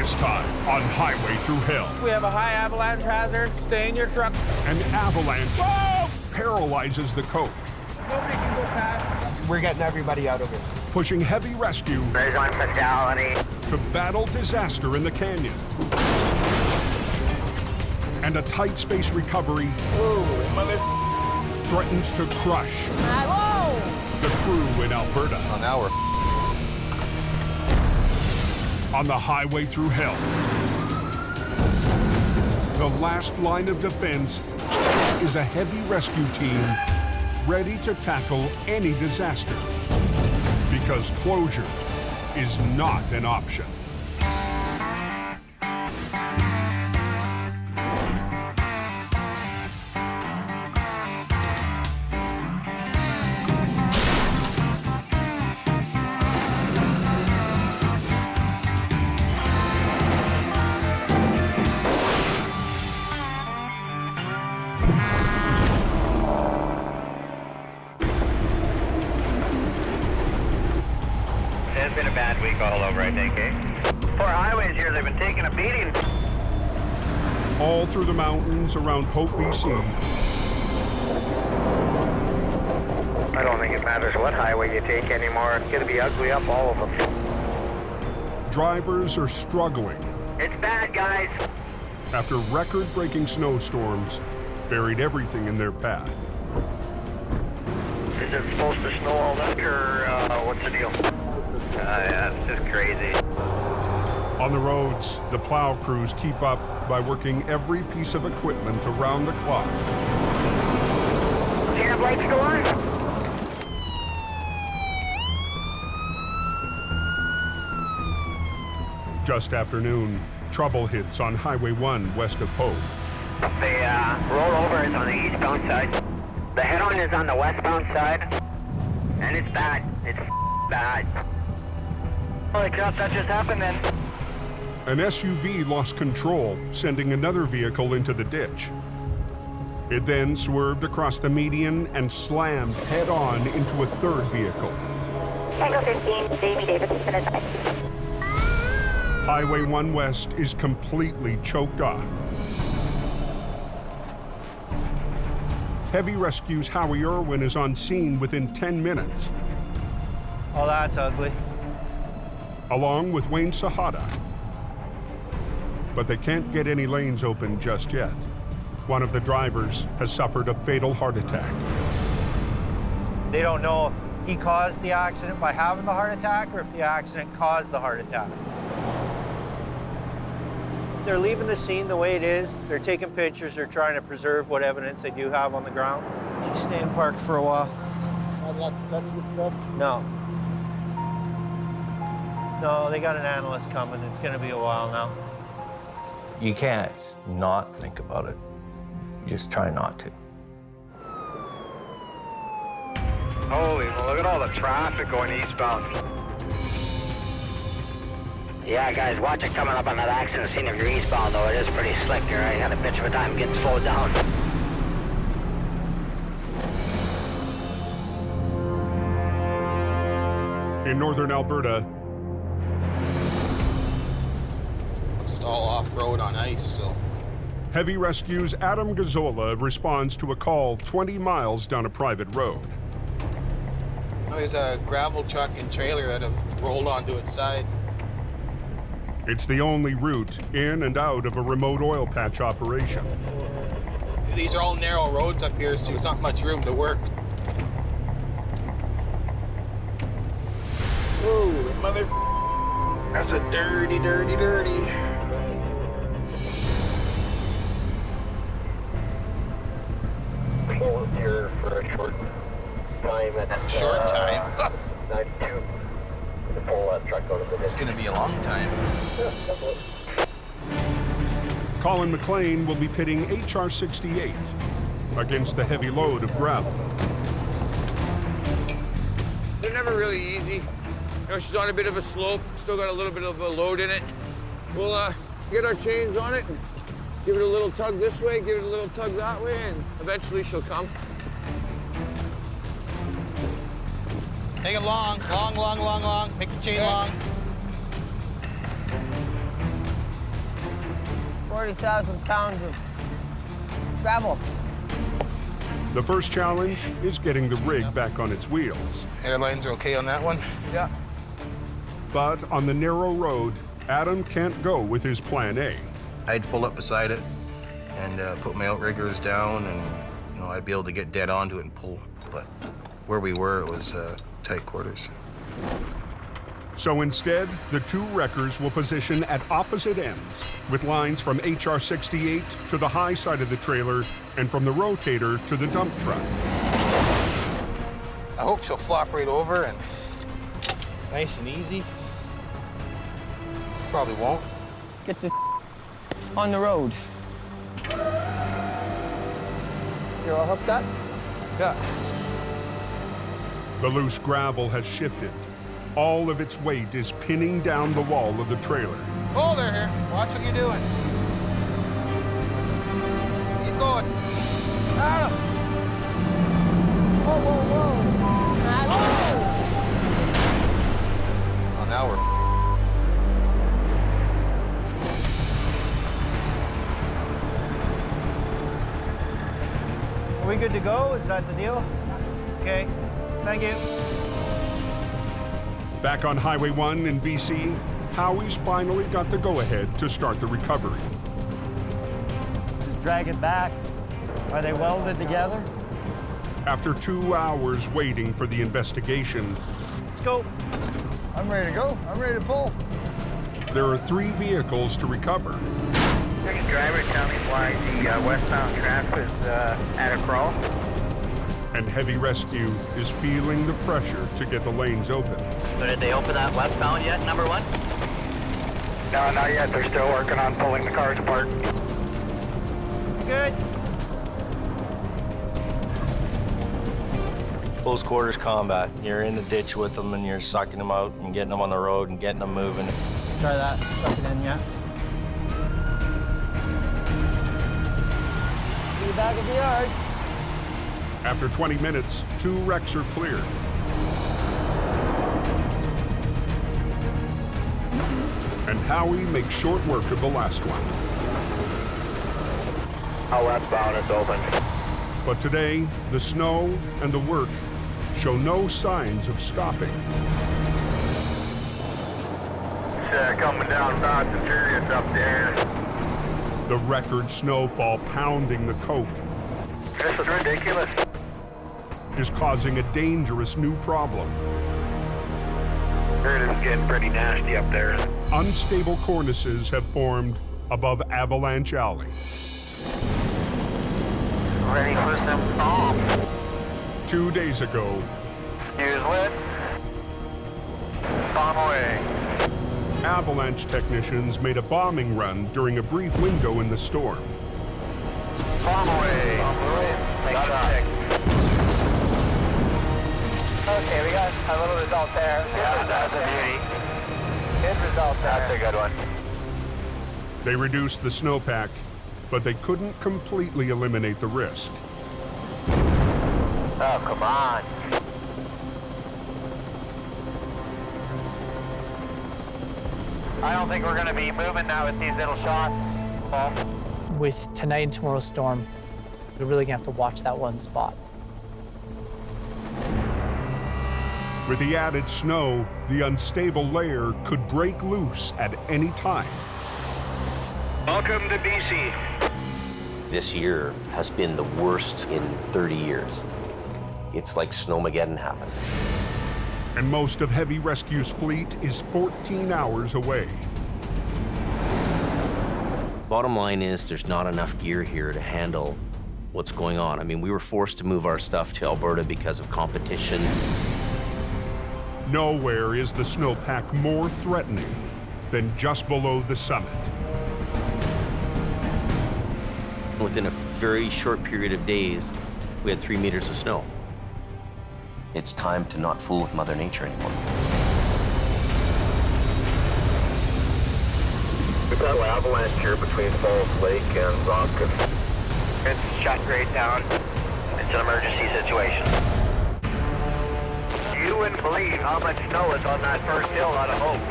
This time on Highway Through Hell. We have a high avalanche hazard. Stay in your truck. An avalanche Whoa! paralyzes the coach, Nobody can go past. We're getting everybody out of here. pushing heavy rescue There's one fatality. to battle disaster in the canyon. And a tight space recovery threatens to crush the crew in Alberta. Oh, now we're On the Highway Through Hell, the last line of defense is a heavy rescue team ready to tackle any disaster, because closure is not an option. It's been a bad week all over, I think, eh? Poor highways here, they've been taking a beating. All through the mountains around Hope, BC, I don't think it matters what highway you take anymore. It's gonna be ugly up all of them. drivers are struggling It's bad, guys. after record-breaking snowstorms buried everything in their path. Is it supposed to snow all that, or what's the deal? Yeah, it's just crazy. On the roads, the plow crews keep up by working every piece of equipment around the clock. See the lights go on? Just after noon, trouble hits on Highway 1 west of Hope. The rollover is on the eastbound side. The head-on is on the westbound side. And it's bad. It's bad. Holy crap, that just happened then. An SUV lost control, sending another vehicle into the ditch. It then swerved across the median and slammed head-on into a third vehicle. Tango 15, Jamie Davis, Minnesota. Highway 1 West is completely choked off. Heavy Rescue's Howie Irwin is on scene within 10 minutes, Oh, that's ugly. along with Wayne Sahada. But they can't get any lanes open just yet. One of the drivers has suffered a fatal heart attack. They don't know if he caused the accident by having the heart attack or if the accident caused the heart attack. They're leaving the scene the way it is. They're taking pictures. They're trying to preserve what evidence they do have on the ground. She's staying parked for a while. not allowed to touch this stuff. No. No, they got an analyst coming. It's going to be a while now. You can't not think about it. You just try not to. Holy, look at all the traffic going eastbound. Yeah, guys, watch it coming up on that accident scene if you're eastbound, though. It is pretty slick here. I had a bitch of a time getting slowed down. In northern Alberta, Just all off-road on ice, so. Heavy Rescue's Adam Gazzola responds to a call 20 miles down a private road. There's a gravel truck and trailer that have rolled onto its side. It's the only route in and out of a remote oil patch operation. These are all narrow roads up here, so there's not much room to work. Oh, mother... That's a dirty, dirty, dirty. Hold here for a short time. And, Short time? 92. To pull that truck out of the It's gonna be a long time. Colin McLean will be pitting HR 68 against the heavy load of gravel. They're never really easy. You know, she's on a bit of a slope, still got a little bit of a load in it. We'll get our chains on it and give it a little tug this way, give it a little tug that way, and eventually she'll come. Take it long, long, long, long, long. Make the chain long. 40,000 pounds of gravel. The first challenge is getting the rig back on its wheels. Airlines are okay on that one? Yeah. But on the narrow road, Adam can't go with his plan A. I'd pull up beside it and put my outriggers down, and I'd be able to get dead onto it and pull. But where we were, it was tight quarters. So instead, the two wreckers will position at opposite ends, with lines from HR 68 to the high side of the trailer and from the rotator to the dump truck. I hope she'll flop right over and nice and easy. Probably won't. Get the on the road. You're all hooked up? Yeah. The loose gravel has shifted. All of its weight is pinning down the wall of the trailer. Oh, they're here. Watch what you're doing. Keep going. Adam! Whoa, whoa, whoa. Oh, now we're... Are we good to go? Is that the deal? Okay, thank you. Back on Highway 1 in BC, Howie's finally got the go-ahead to start the recovery. Just drag it back. Are they welded together? After 2 hours waiting for the investigation, Let's go. I'm ready to go. I'm ready to pull. there are 3 vehicles to recover. Second driver, tell me why the westbound traffic is at a crawl. And Heavy Rescue is feeling the pressure to get the lanes open. So did they open that westbound yet, number 1? No, not yet. They're still working on pulling the cars apart. Good. Close quarters combat. You're in the ditch with them and you're sucking them out and getting them on the road and getting them moving. Try that. Suck it in, yeah. See you back at the yard. After 20 minutes, 2 wrecks are cleared. And Howie makes short work of the last one. How westbound is open. But today, the snow and the work show no signs of stopping. It's coming down fast and furious up there. The record snowfall pounding the coke This is ridiculous. is causing a dangerous new problem. It is getting pretty nasty up there. Unstable cornices have formed above Avalanche Alley. Ready for some bomb. 2 days ago, Use lit. Bomb away. Avalanche technicians made a bombing run during a brief window in the storm. Bomb away. Bomb away. Got it. Okay, we got a little result there. Yeah, that's a beauty. Good result there. That's a good one. They reduced the snowpack, but they couldn't completely eliminate the risk. Oh, come on. I don't think we're going to be moving now with these little shots, Paul. With tonight and tomorrow's storm, we're really gonna have to watch that one spot. With the added snow, the unstable layer could break loose at any time. Welcome to BC. This year has been the worst in 30 years. It's like Snowmageddon happened. And most of Heavy Rescue's fleet is 14 hours away. Bottom line is there's not enough gear here to handle what's going on. I mean, we were forced to move our stuff to Alberta because of competition. Nowhere is the snowpack more threatening than just below the summit. Within a very short period of days, we had 3 meters of snow. It's time to not fool with Mother Nature anymore. We've got an avalanche here between Falls Lake and Rocket. It's shut right down. It's an emergency situation. You wouldn't believe how much snow is on that first hill out of Hope.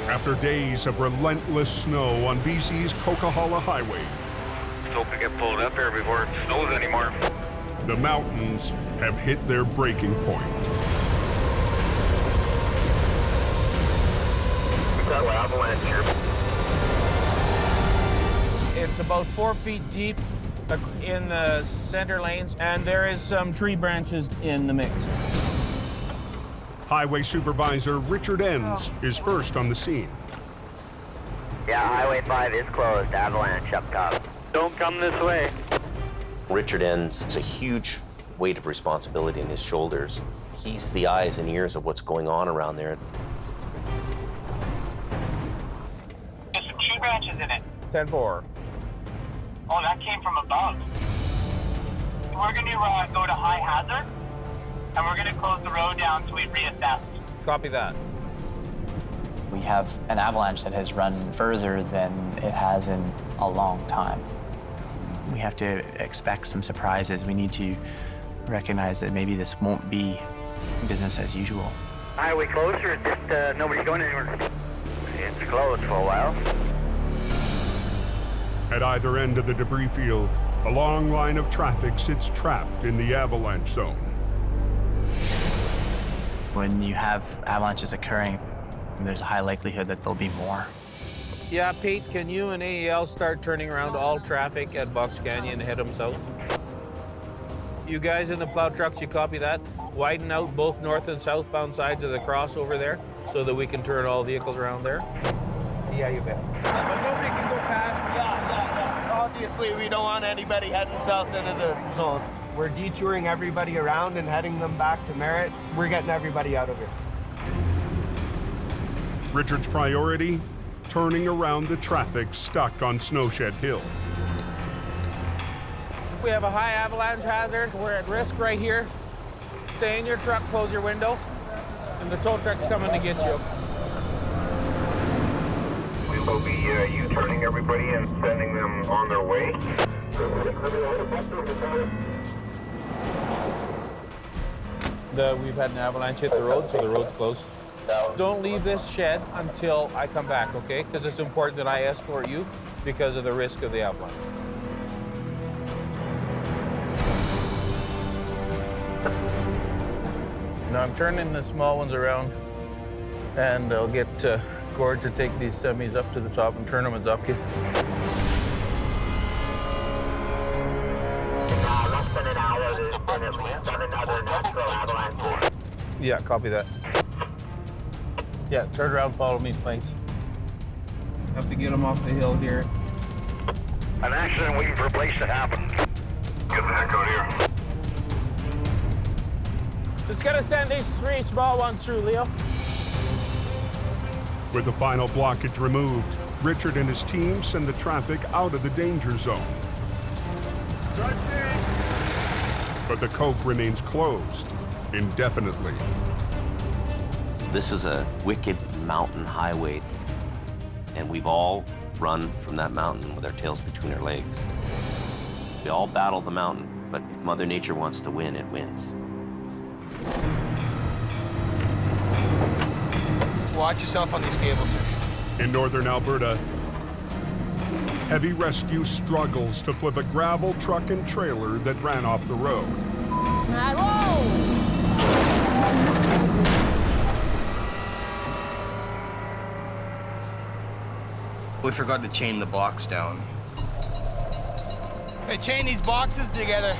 After days of relentless snow on BC's Coquihalla Highway, Hope to get pulled up here before it snows anymore. the mountains have hit their breaking point. We've got an avalanche here. It's about 4 feet deep in the center lanes, and there is some tree branches in the mix. Highway Supervisor Richard Enns is first on the scene. Yeah, Highway 5 is closed. Avalanche up top. Don't come this way. Richard Enns has a huge weight of responsibility in his shoulders. He's the eyes and ears of what's going on around there. There's some tree branches in it. 10-4. Oh, that came from above. We're going to go to high hazard, and we're going to close the road down so we reassess. Copy that. We have an avalanche that has run further than it has in a long time. We have to expect some surprises. We need to recognize that maybe this won't be business as usual. Highway closed, or just nobody's going anywhere? It's closed for a while. At either end of the debris field, a long line of traffic sits trapped in the avalanche zone. When you have avalanches occurring, there's a high likelihood that there'll be more. Yeah, Pete, can you and AEL start turning around all traffic at Box Canyon and head them south? You guys in the plow trucks, you copy that? Widen out both north and southbound sides of the crossover there so that we can turn all vehicles around there? Yeah, you bet. But nobody can go past. Yeah. Obviously, we don't want anybody heading south into the zone. We're detouring everybody around and heading them back to Merritt. We're getting everybody out of here. Richard's priority? Turning around the traffic stuck on Snowshed Hill. We have a high avalanche hazard. We're at risk right here. Stay in your truck, close your window, and the tow truck's coming to get you. We will be U-turning everybody and sending them on their way. We've had an avalanche hit the road, so the road's closed. Don't leave this shed until I come back, okay? Because it's important that I escort you because of the risk of the avalanche. Now I'm turning the small ones around, and I'll get Gord to take these semis up to the top and turn them as up. Less than an hour, there's been at least another natural avalanche. Yeah, copy that. Yeah, turn around, follow me, please. Have to get them off the hill here. An accident waiting for a place to happen. Get the heck out of here. Just gonna send these 3 small ones through, Leo. With the final blockage removed, Richard and his team send the traffic out of the danger zone. But the Coke remains closed indefinitely. This is a wicked mountain highway, and we've all run from that mountain with our tails between our legs. We all battle the mountain, but if Mother Nature wants to win, it wins. Watch yourself on these cables. In northern Alberta, heavy rescue struggles to flip a gravel truck and trailer that ran off the road. We forgot to chain the box down. Hey, chain these boxes together.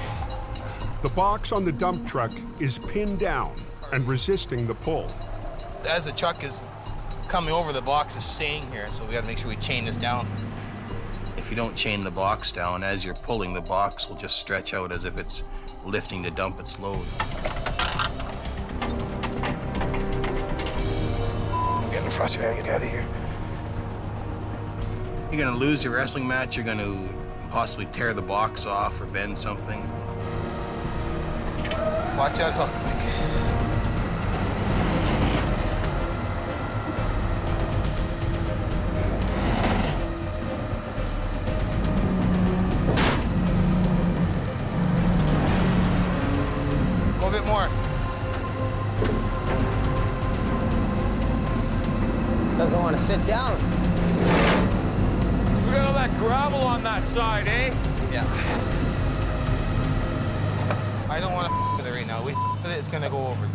The box on the dump truck is pinned down and resisting the pull. As the truck is coming over, the box is staying here, so we gotta make sure we chain this down. If you don't chain the box down, as you're pulling, the box will just stretch out as if it's lifting to dump its load. I'm getting frustrated. Get out of here. You're gonna lose your wrestling match, you're gonna possibly tear the box off or bend something. Watch out, hook, Mike. Go a bit more. Doesn't want to sit down. We got all that gravel on that side, eh? Yeah. I don't want to with it right now. We with it, it's gonna go over.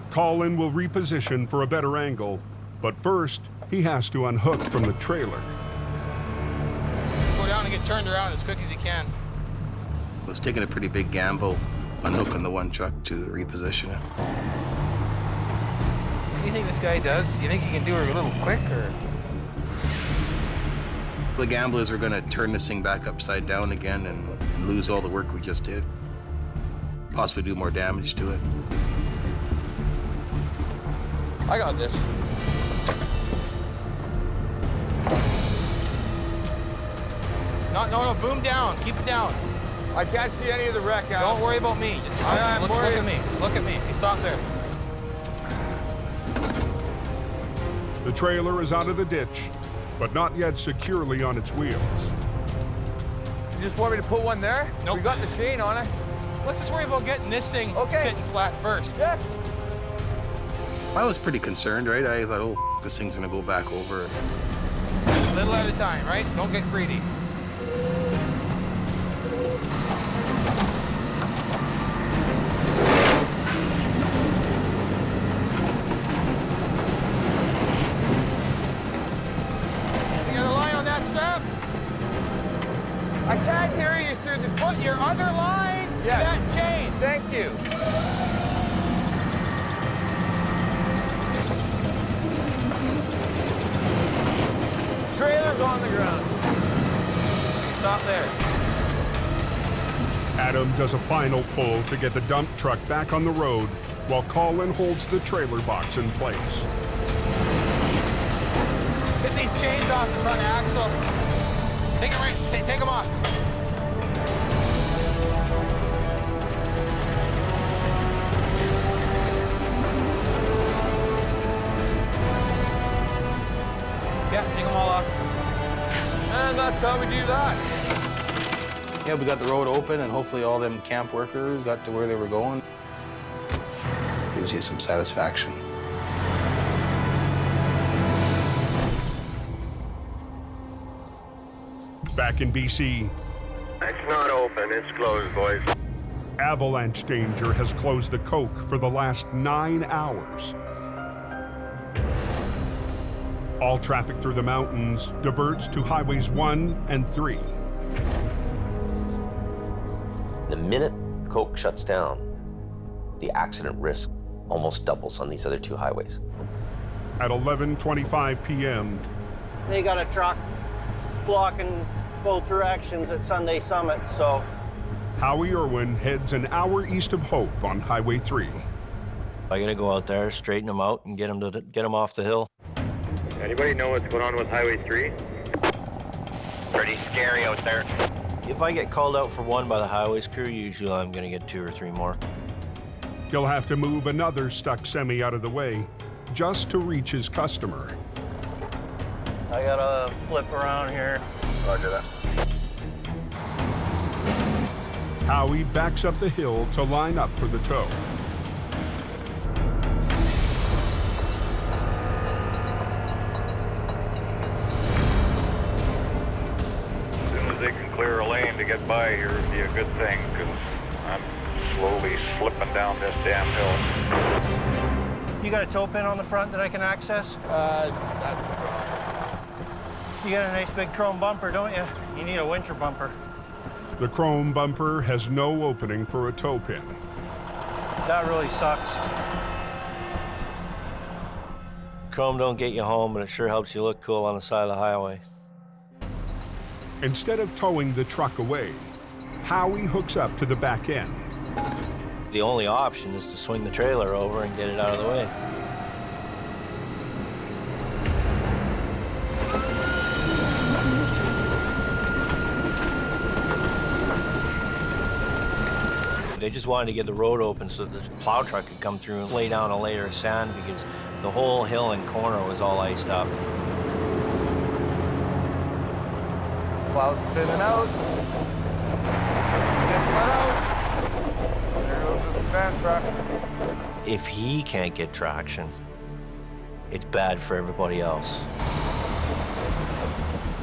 Colin will reposition for a better angle, but first, he has to unhook from the trailer. Go down and get turned around as quick as you can. I was taking a pretty big gamble unhooking the one truck to reposition it. What do you think this guy does? Do you think he can do it a little quick, or? The gamble is we're gonna turn this thing back upside down again and lose all the work we just did. Possibly do more damage to it. I got this. No, boom down. Keep it down. I can't see any of the wreck, Al. Don't worry about me. Just look at me. Just look at me. Hey, stop there. The trailer is out of the ditch, but not yet securely on its wheels. You just want me to put one there? Nope. We got the chain on it. Let's just worry about getting this thing sitting flat first. Yes. I was pretty concerned, right? I thought, oh, this thing's gonna go back over. A little at a time, right? Don't get greedy. You got a line on that strap? I can't hear you through the Put your other line to that chain. Thank you. Trailer's on the ground. Stop there. Adam does a final pull to get the dump truck back on the road while Colin holds the trailer box in place. Get these chains off the front axle. Take it right. Take them off. Yeah, take them all off. And that's how we do that. Yeah, we got the road open and hopefully all them camp workers got to where they were going. Gives you some satisfaction. Back in BC, It's not open, it's closed, boys. avalanche danger has closed the Coke for the last 9 hours. All traffic through the mountains diverts to highways 1 and 3. The minute Coke shuts down, the accident risk almost doubles on these other two highways. At 11:25 p.m., They got a truck blocking both directions at Sunday Summit, so Howie Irwin heads an hour east of Hope on Highway 3. I gotta go out there, straighten them out, and get them off the hill. Anybody know what's going on with Highway 3? Pretty scary out there. If I get called out for one by the highways crew, usually I'm gonna get 2 or 3 more. He'll have to move another stuck semi out of the way just to reach his customer. I gotta flip around here. Roger that. Howie backs up the hill to line up for the tow. As soon as they can clear a lane to get by here would be a good thing, because I'm slowly slipping down this damn hill. You got a tow pin on the front that I can access? You got a nice big chrome bumper, don't you? You need a winter bumper. The chrome bumper has no opening for a tow pin. That really sucks. Chrome don't get you home, but it sure helps you look cool on the side of the highway. Instead of towing the truck away, Howie hooks up to the back end. The only option is to swing the trailer over and get it out of the way. They just wanted to get the road open so that the plow truck could come through and lay down a layer of sand because the whole hill and corner was all iced up. Plow's spinning out. Just went out. There goes the sand truck. If he can't get traction, it's bad for everybody else.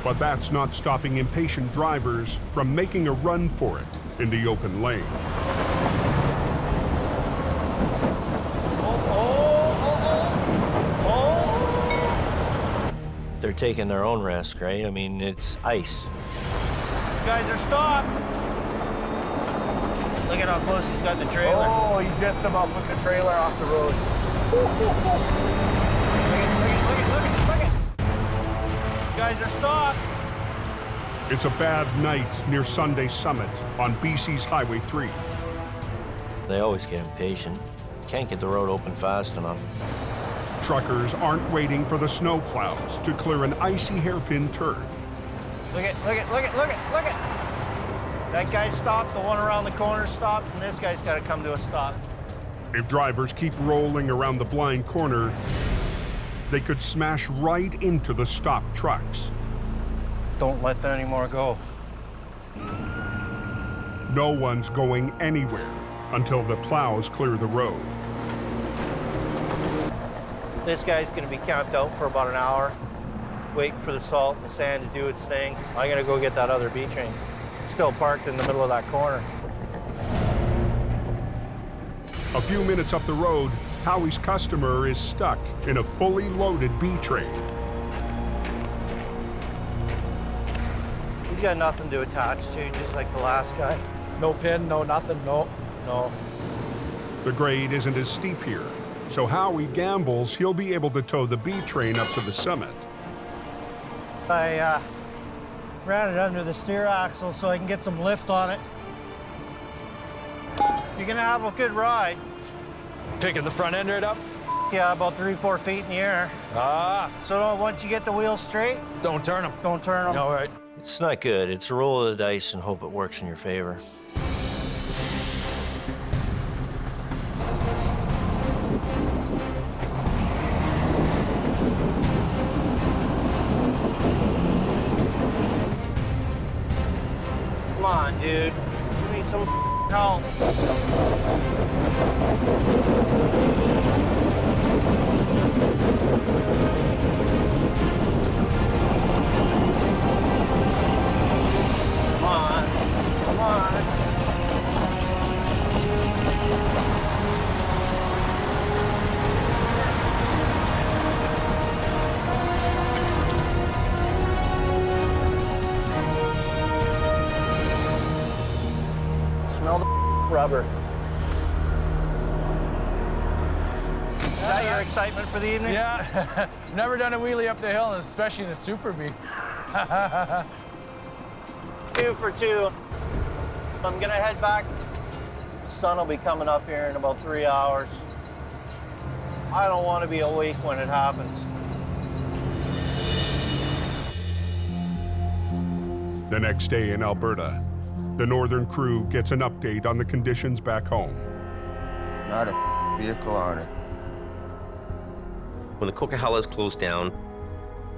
But that's not stopping impatient drivers from making a run for it in the open lane. They're taking their own risk, right? I mean, it's ice. You guys are stopped. Look at how close he's got the trailer. Oh, he just about put the trailer off the road. Look it. You guys are stopped. It's a bad night near Sunday Summit on BC's Highway 3. They always get impatient. Can't get the road open fast enough. Truckers aren't waiting for the snow clouds to clear an icy hairpin turn. Look it. That guy stopped, the one around the corner stopped, and this guy's got to come to a stop. If drivers keep rolling around the blind corner, they could smash right into the stopped trucks. Don't let them anymore go. No one's going anywhere until the plows clear the road. This guy's going to be camped out for about an hour, waiting for the salt and the sand to do its thing. I'm going to go get that other B train. It's still parked in the middle of that corner. A few minutes up the road, Howie's customer is stuck in a fully loaded B train. He's got nothing to attach to, just like the last guy. No pin, no nothing, no. The grade isn't as steep here, so Howie gambles he'll be able to tow the B train up to the summit. I ran it under the steer axle so I can get some lift on it. You're gonna have a good ride. Picking the front end right up? Yeah, about 3-4 feet in the air. So once you get the wheels straight, Don't turn them. don't turn them. All right. It's not good. It's a roll of the dice and hope it works in your favor. Come on, dude. Give me some help. Come on. Smell the rubber. Is that your excitement for the evening? Yeah. Never done a wheelie up the hill, and especially in a Super B. 2 for 2. I'm gonna head back. The sun will be coming up here in about 3 hours. I don't want to be awake when it happens. The next day in Alberta, the northern crew gets an update on the conditions back home. Not a vehicle on it. When the Coquihalla is closed down,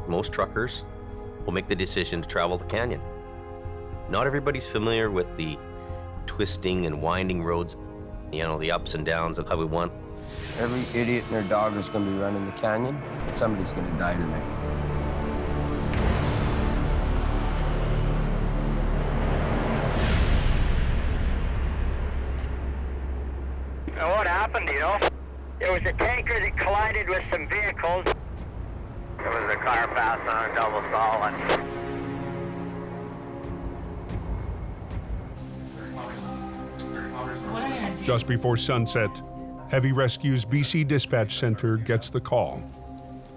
most truckers will make the decision to travel the canyon. Not everybody's familiar with the twisting and winding roads, you know, the ups and downs of Highway 1. Every idiot and their dog is going to be running the canyon. Somebody's going to die tonight. Now what happened, you know? There was a tanker that collided with some vehicles. There was a car passing on a double solid. Just before sunset, Heavy Rescue's BC Dispatch Center gets the call.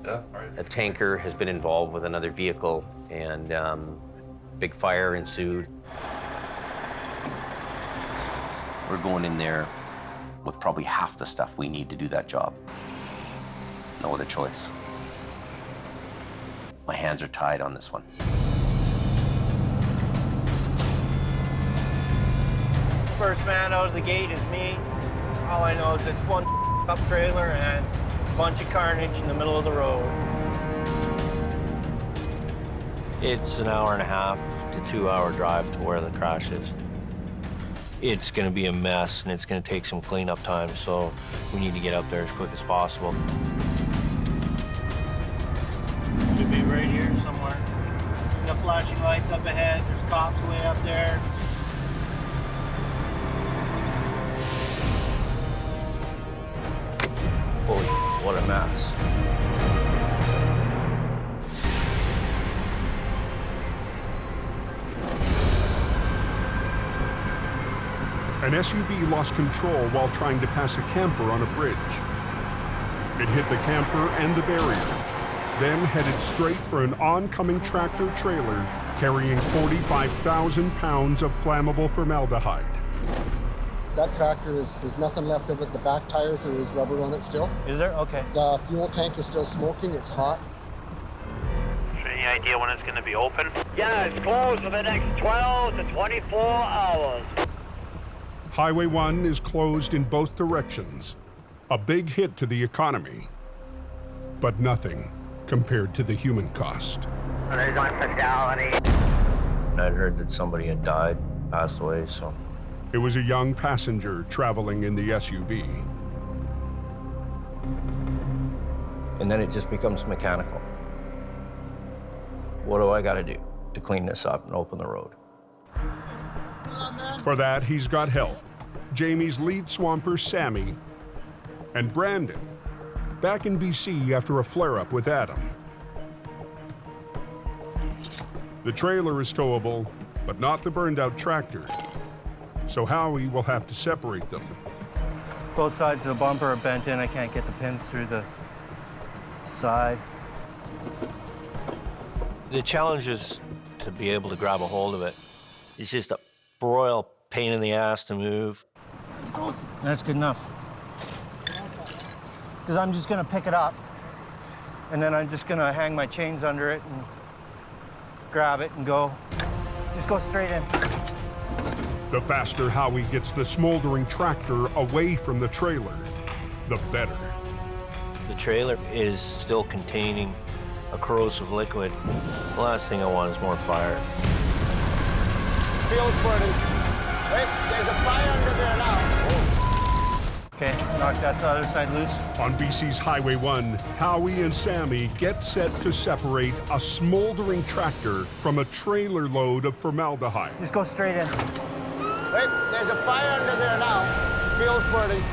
A tanker has been involved with another vehicle, and big fire ensued. We're going in there with probably half the stuff we need to do that job. No other choice. My hands are tied on this one. First man out of the gate is me. All I know is it's one up trailer and a bunch of carnage in the middle of the road. It's an 1.5 to 2 hour drive to where the crash is. It's going to be a mess, and it's going to take some cleanup time, so we need to get up there as quick as possible. somewhere. We got flashing lights up ahead. There's cops way up there. Holy, what a mess. An SUV lost control while trying to pass a camper on a bridge. It hit the camper and the barrier, then headed straight for an oncoming tractor trailer carrying 45,000 pounds of flammable formaldehyde. That tractor there's nothing left of it. The back tires, there is rubber on it still. Is there? Okay. The fuel tank is still smoking, it's hot. Any idea when it's going to be open? Yeah, it's closed for the next 12 to 24 hours. Highway 1 is closed in both directions. A big hit to the economy, but nothing compared to the human cost. There's one fatality. I'd heard that somebody had died, passed away, so. It was a young passenger traveling in the SUV. And then it just becomes mechanical. What do I gotta do to clean this up and open the road? For that, he's got help. Jamie's lead swamper, Sammy, and Brandon, back in BC after a flare-up with Adam. The trailer is towable, but not the burned-out tractor. So Howie will have to separate them. Both sides of the bumper are bent in. I can't get the pins through the side. The challenge is to be able to grab a hold of it. It's just a royal pain in the ass to move. That's good enough. Because I'm just gonna pick it up, and then I'm just gonna hang my chains under it and grab it and go. Just go straight in. The faster Howie gets the smoldering tractor away from the trailer, the better. The trailer is still containing a corrosive liquid. The last thing I want is more fire. Field's burning. Wait, there's a fire under there now. Okay, knock that other side loose. On BC's Highway 1, Howie and Sammy get set to separate a smoldering tractor from a trailer load of formaldehyde. Just go straight in. Wait, there's a fire under there now. Field's burning.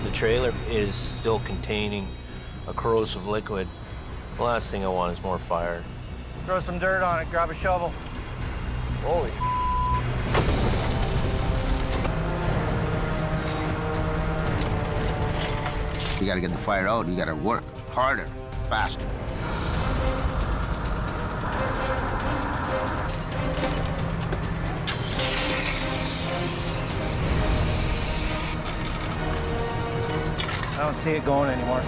The trailer is still containing a corrosive liquid. The last thing I want is more fire. Throw some dirt on it, grab a shovel. Holy. You gotta get the fire out. You gotta work harder, faster. I don't see it going anymore.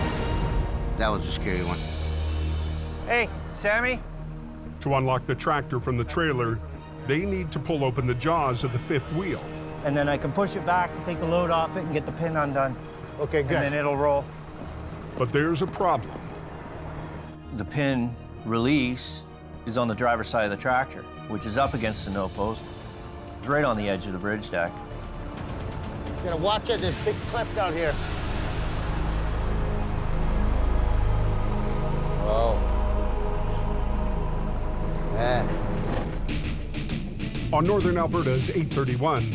That was a scary one. Hey, Sammy? To unlock the tractor from the trailer, they need to pull open the jaws of the fifth wheel. And then I can push it back to take the load off it and get the pin undone. Okay, good. And then it'll roll. But there's a problem. The pin release is on the driver's side of the tractor, which is up against the no post. It's right on the edge of the bridge deck. You gotta watch it, there's a big cliff down here. Oh. Man. On northern Alberta's 831,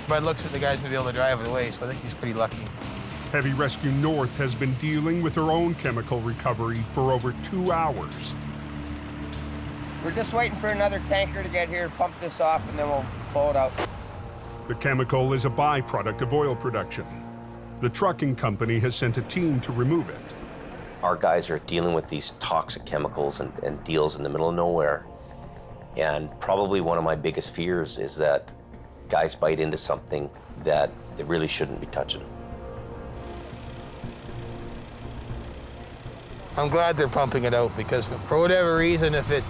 But it looks like the guy's gonna be able to drive it away, so I think he's pretty lucky. Heavy Rescue North has been dealing with their own chemical recovery for over 2 hours. We're just waiting for another tanker to get here, pump this off, and then we'll pull it out. The chemical is a byproduct of oil production. The trucking company has sent a team to remove it. Our guys are dealing with these toxic chemicals and deals in the middle of nowhere. And probably one of my biggest fears is that guys bite into something that they really shouldn't be touching. I'm glad they're pumping it out because for whatever reason, if it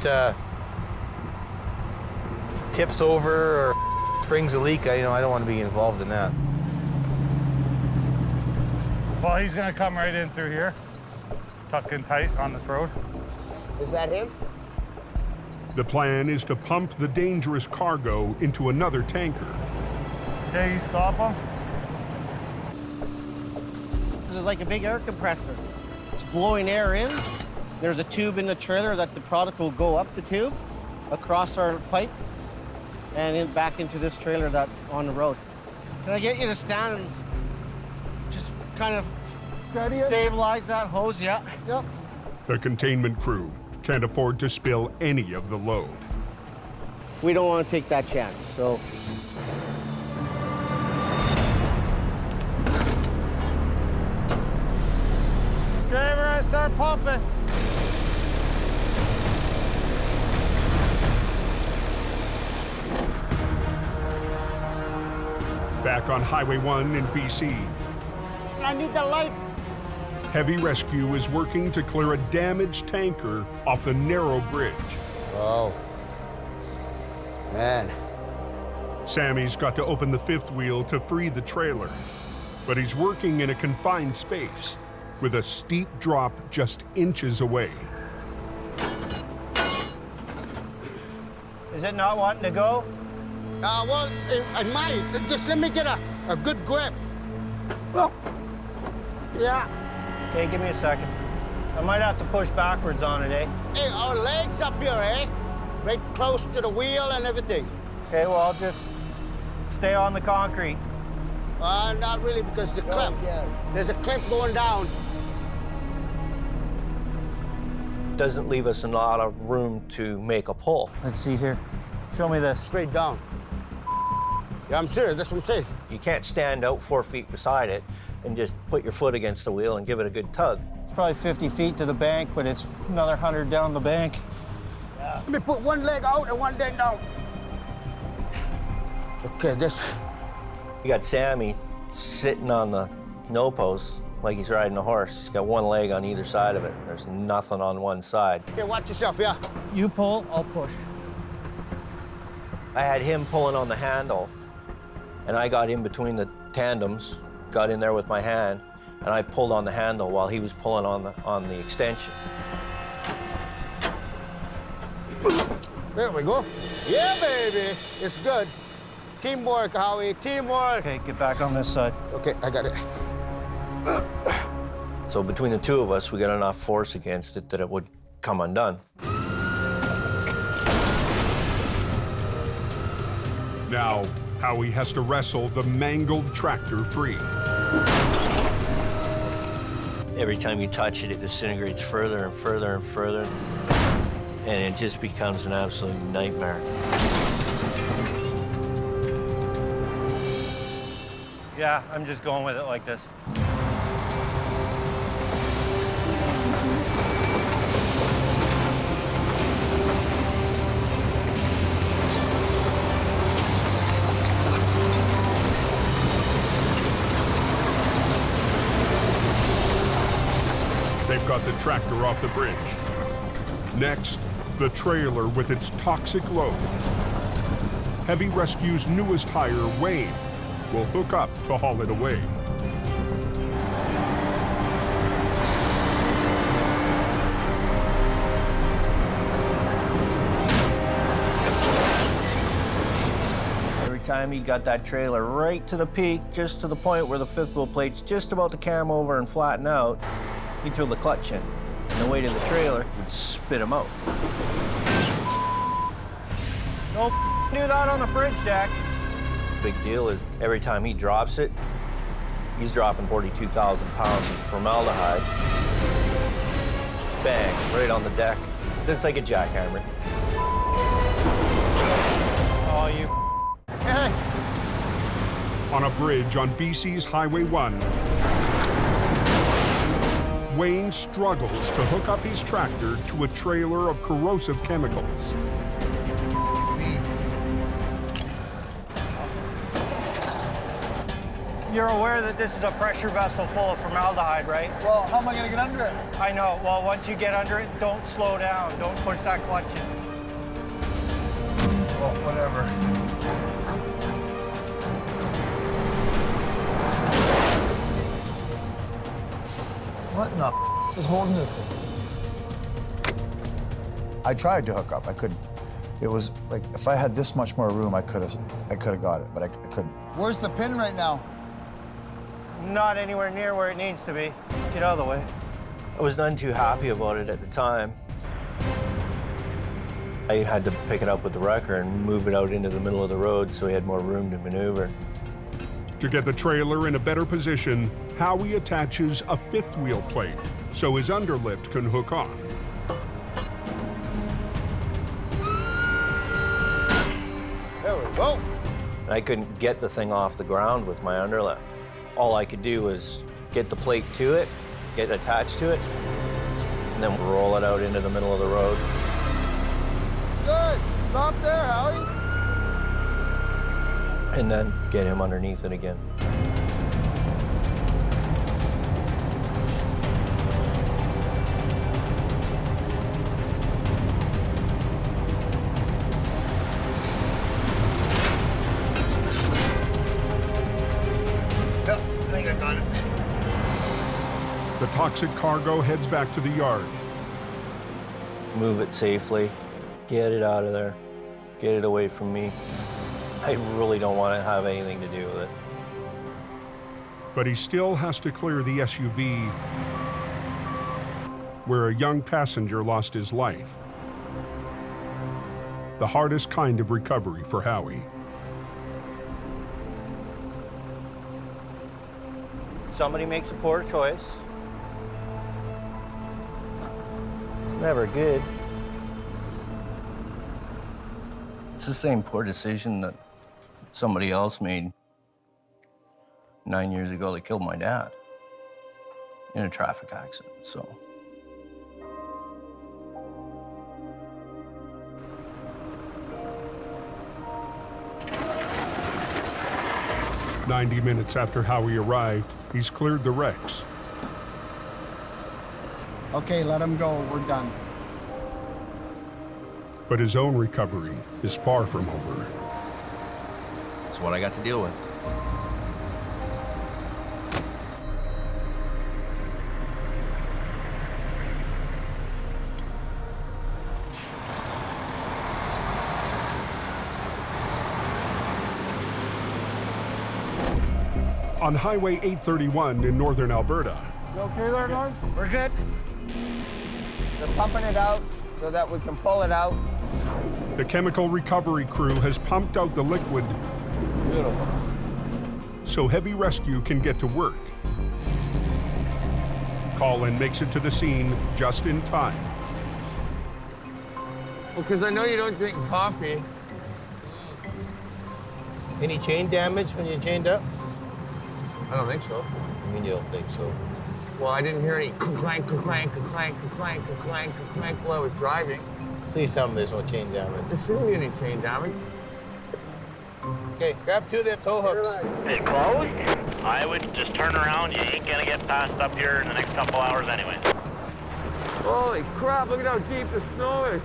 tips over or springs a leak, I don't want to be involved in that. Well, he's gonna come right in through here, tucked in tight on this road. Is that him? The plan is to pump the dangerous cargo into another tanker. Okay, you stop him. This is like a big air compressor. It's blowing air in. There's a tube in the trailer that the product will go up the tube, across our pipe, and back into this trailer that on the road. Can I get you to stand and just kind of stabilize that hose? Yeah. Yep. The containment crew can't afford to spill any of the load. We don't want to take that chance, so. Driver, start pumping. Back on Highway 1 in BC, I need the light. heavy rescue is working to clear a damaged tanker off the narrow bridge. Oh. Man. Sammy's got to open the fifth wheel to free the trailer, but he's working in a confined space with a steep drop just inches away. Is it not wanting to go? Well, I might. Just let me get a good grip. Oh. Yeah. Okay, give me a second. I might have to push backwards on it, eh? Hey, our legs up here, eh? Right close to the wheel and everything. Okay, well, I'll just stay on the concrete. Not really, because the clamp. Yeah. There's a clamp going down. Doesn't leave us a lot of room to make a pull. Let's see here. Show me this. Straight down. Yeah, I'm serious. That's what I'm saying. You can't stand out 4 feet beside it and just put your foot against the wheel and give it a good tug. It's probably 50 feet to the bank, but it's another 100 down the bank. Yeah. Let me put one leg out and one leg down. Okay, this. You got Sammy sitting on the no post like he's riding a horse. He's got one leg on either side of it. There's nothing on one side. Okay, watch yourself, yeah. You pull, I'll push. I had him pulling on the handle, and I got in between the tandems, got in there with my hand, and I pulled on the handle while he was pulling on the extension. There we go. Yeah, baby. It's good. Teamwork, Howie. Teamwork. Okay, get back on this side. Okay, I got it. So between the two of us, we got enough force against it that it would come undone. Now, Howie has to wrestle the mangled tractor free. Every time you touch it, it disintegrates further and further and further, and it just becomes an absolute nightmare. Yeah, I'm just going with it like this. They've got the tractor off the bridge. Next, the trailer with its toxic load. Heavy Rescue's newest hire, Wayne, will hook up to haul it away. Every time he got that trailer right to the peak, just to the point where the fifth wheel plate's just about to cam over and flatten out, he threw the clutch in, and the weight of the trailer would spit him out. Don't do that on the bridge deck. Big deal is every time he drops it, he's dropping 42,000 pounds of formaldehyde. Bang, right on the deck. It's like a jackhammer. Oh, you. Hey. On a bridge on BC's Highway 1, Wayne struggles to hook up his tractor to a trailer of corrosive chemicals. You're aware that this is a pressure vessel full of formaldehyde, right? Well, how am I going to get under it? I know. Well, once you get under it, don't slow down. Don't push that clutch in. Well, whatever. What in the is holding this thing? I tried to hook up. I couldn't. It was like if I had this much more room, I could have got it, but I couldn't. Where's the pin right now? Not anywhere near where it needs to be. Get out of the way. I was none too happy about it at the time. I had to pick it up with the wrecker and move it out into the middle of the road so he had more room to maneuver. To get the trailer in a better position, Howie attaches a fifth wheel plate so his underlift can hook on. There we go. I couldn't get the thing off the ground with my underlift. All I could do was get the plate to it, get attached to it, and then roll it out into the middle of the road. Good. Stop there, Howie. And then get him underneath it again. Yep, I think I got it. The toxic cargo heads back to the yard. Move it safely, get it out of there, get it away from me. I really don't want to have anything to do with it. But he still has to clear the SUV where a young passenger lost his life. The hardest kind of recovery for Howie. Somebody makes a poor choice. It's never good. It's the same poor decision that somebody else made 9 years ago that killed my dad in a traffic accident, so. "90 minutes after Howie arrived, he's cleared the wrecks. Okay, let him go. We're done. But his own recovery is far from over. It's what I got to deal with. On Highway 831 in northern Alberta, You okay there, Norm? We're good. They're pumping it out so that we can pull it out. the chemical recovery crew has pumped out the liquid so heavy rescue can get to work. Colin makes it to the scene just in time. Well, because I know you don't drink coffee. Any chain damage when you chained up? I don't think so. I mean, you don't think so. Well, I didn't hear any clank, clank, clank, clank, clank, clank while I was driving. Please tell me there's no chain damage. There shouldn't be any chain damage. Okay, grab two of them tow hooks. Is it closed? I would just turn around. You ain't gonna get past up here in the next couple hours anyway. Holy crap, look at how deep the snow is.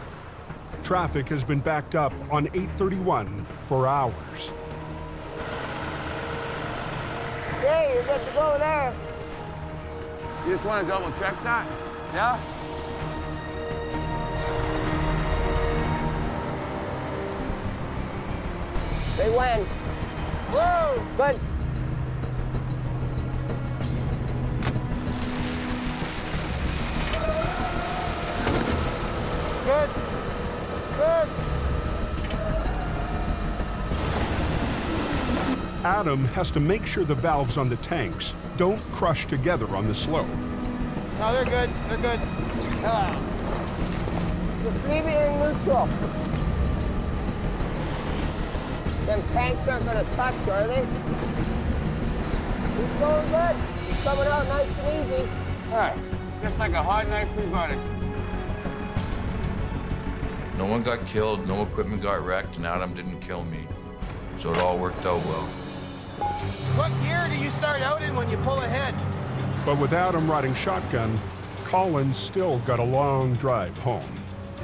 Traffic has been backed up on 831 for hours. Hey, you're good to go there. You just want to double check that? Yeah? They win. Whoa! Good. Good. Good. Adam has to make sure the valves on the tanks don't crush together on the slope. No, they're good. They're good. Just leave it in neutral. Them tanks aren't gonna touch, are they? He's going good. He's coming out nice and easy. All right, just like a hot knife through butter. No one got killed, no equipment got wrecked, and Adam didn't kill me. So it all worked out well. What gear do you start out in when you pull ahead? But with Adam riding shotgun, Colin's still got a long drive home.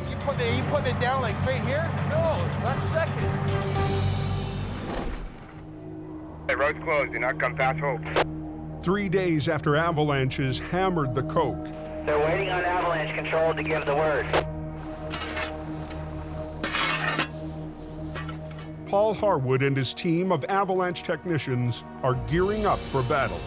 Are you putting it down like straight here? No, that's second. The road's closed. Do not come past Hope. 3 days after Avalanche's hammered the coke, They're waiting on Avalanche Control to give the word. Paul Harwood and his team of Avalanche technicians are gearing up for battle.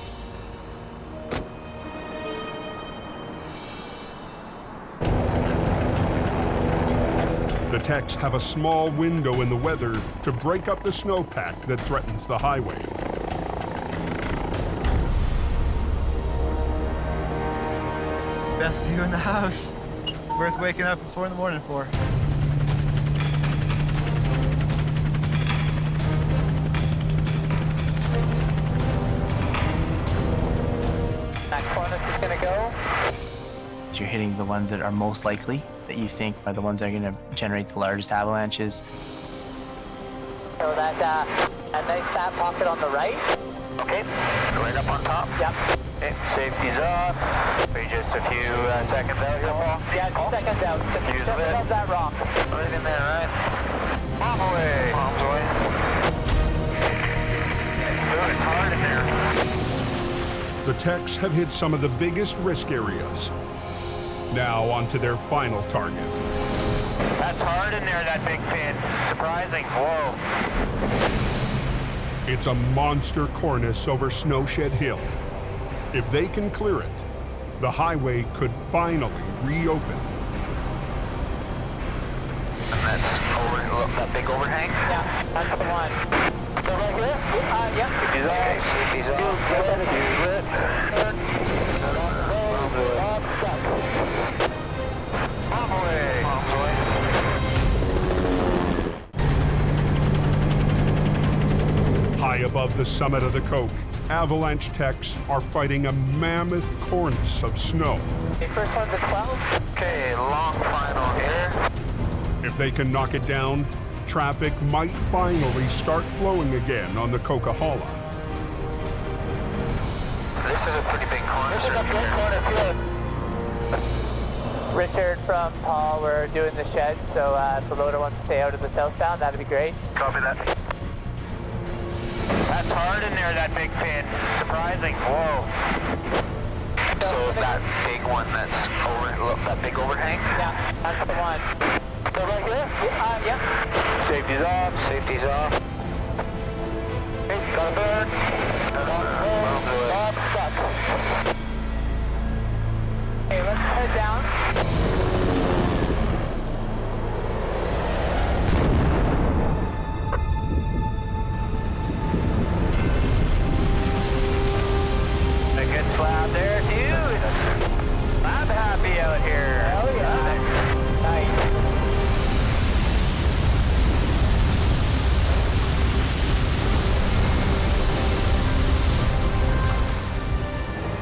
The techs have a small window in the weather to break up the snowpack that threatens the highway. Best view in the house. Worth waking up at 4 in the morning for. That corner is gonna go. You're hitting the ones that are most likely, that you think are the ones that are gonna generate the largest avalanches. So that a nice fat pocket on the right. Okay, right up on top. Yep. Okay, safety's off. We're just a few seconds out here, Paul. Yeah, 2 seconds out. Just above that rock. Right in there, right? Palm away. Palms away. Good, it's hard in there. The techs have hit some of the biggest risk areas. Now on to their final target. That's hard in there, that big pin. Surprising. Whoa. It's a monster cornice over Snowshed Hill. If they can clear it, the highway could finally reopen. And that's over, look, that big overhang? Yeah, that's the one. So right here? Yep. Safety's off. Safety's off. Palm away. Palms away. High above the summit of the Coke, Avalanche techs are fighting a mammoth cornice of snow. Okay, first one's a 12. Okay, long final here. If they can knock it down, traffic might finally start flowing again on the Coquihalla. This is a pretty big corner. This is a big corner here. Richard from Paul, we're doing the shed, so if the loader wants to stay out of the southbound, that'd be great. Copy that. That's hard in there, that big pin. Surprising. Whoa. So that big one that's over, look, that big overhang? Yeah, that's the one. So right here? Yep. Safety's off. Safety's off. Okay, got a burn. Bob stuck. Okay, let's head down. A good slab there too. I'm happy out here. Hell yeah. Nice.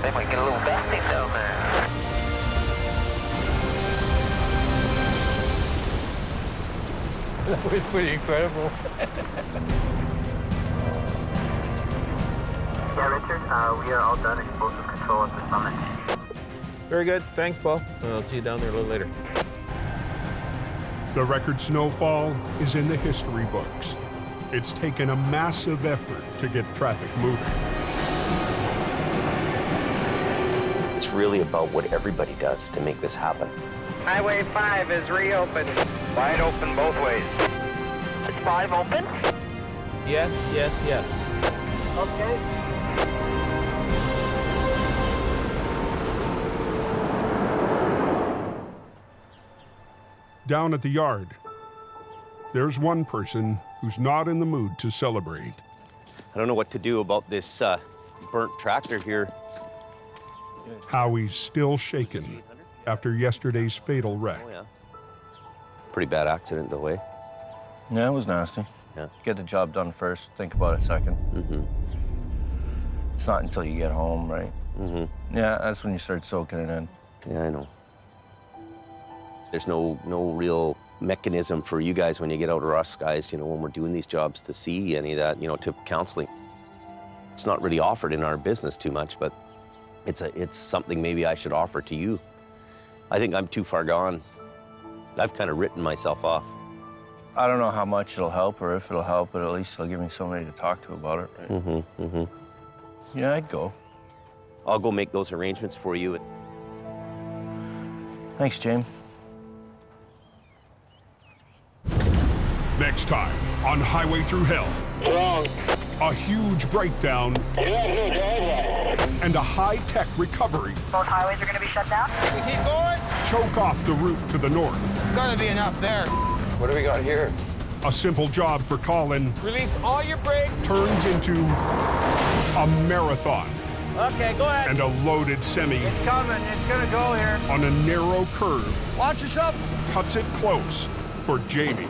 They might get a little dusting down there. That was pretty incredible. Yeah, Richard, we are all done explosive control at the summit. Very good. Thanks, Paul. I'll see you down there a little later. The record snowfall is in the history books. It's taken a massive effort to get traffic moving. It's really about what everybody does to make this happen. Highway 5 is reopened. Wide open both ways. Is 5 open? Yes, yes, yes. Okay. Down at the yard, there's one person who's not in the mood to celebrate. I don't know what to do about this burnt tractor here. Howie's still shaken after yesterday's fatal wreck. Oh, yeah. Pretty bad accident, though, eh? Yeah, it was nasty. Yeah. Get the job done first, think about it second. Mm-hmm. It's not until you get home, right? Mm-hmm. Yeah, that's when you start soaking it in. Yeah, I know. There's no real mechanism for you guys when you get out, or us guys, you know, when we're doing these jobs, to see any of that, you know, to counseling. It's not really offered in our business too much, but it's something maybe I should offer to you. I think I'm too far gone. I've kind of written myself off. I don't know how much it'll help or if it'll help, but at least it'll give me somebody to talk to about it, right? Mm-hmm, mm-hmm. Yeah, I'd go. I'll go make those arrangements for you. Thanks, James. Next time on Highway Through Hell. Wrong. A huge breakdown and a high-tech recovery Both highways are going to be shut down. We keep going. choke off the route to the north. It's gotta be enough there. What do we got here? A simple job for Colin Release all your brakes. turns into a marathon Okay, go ahead. and a loaded semi It's coming. It's gonna go here. on a narrow curve Watch yourself. cuts it close for Jamie.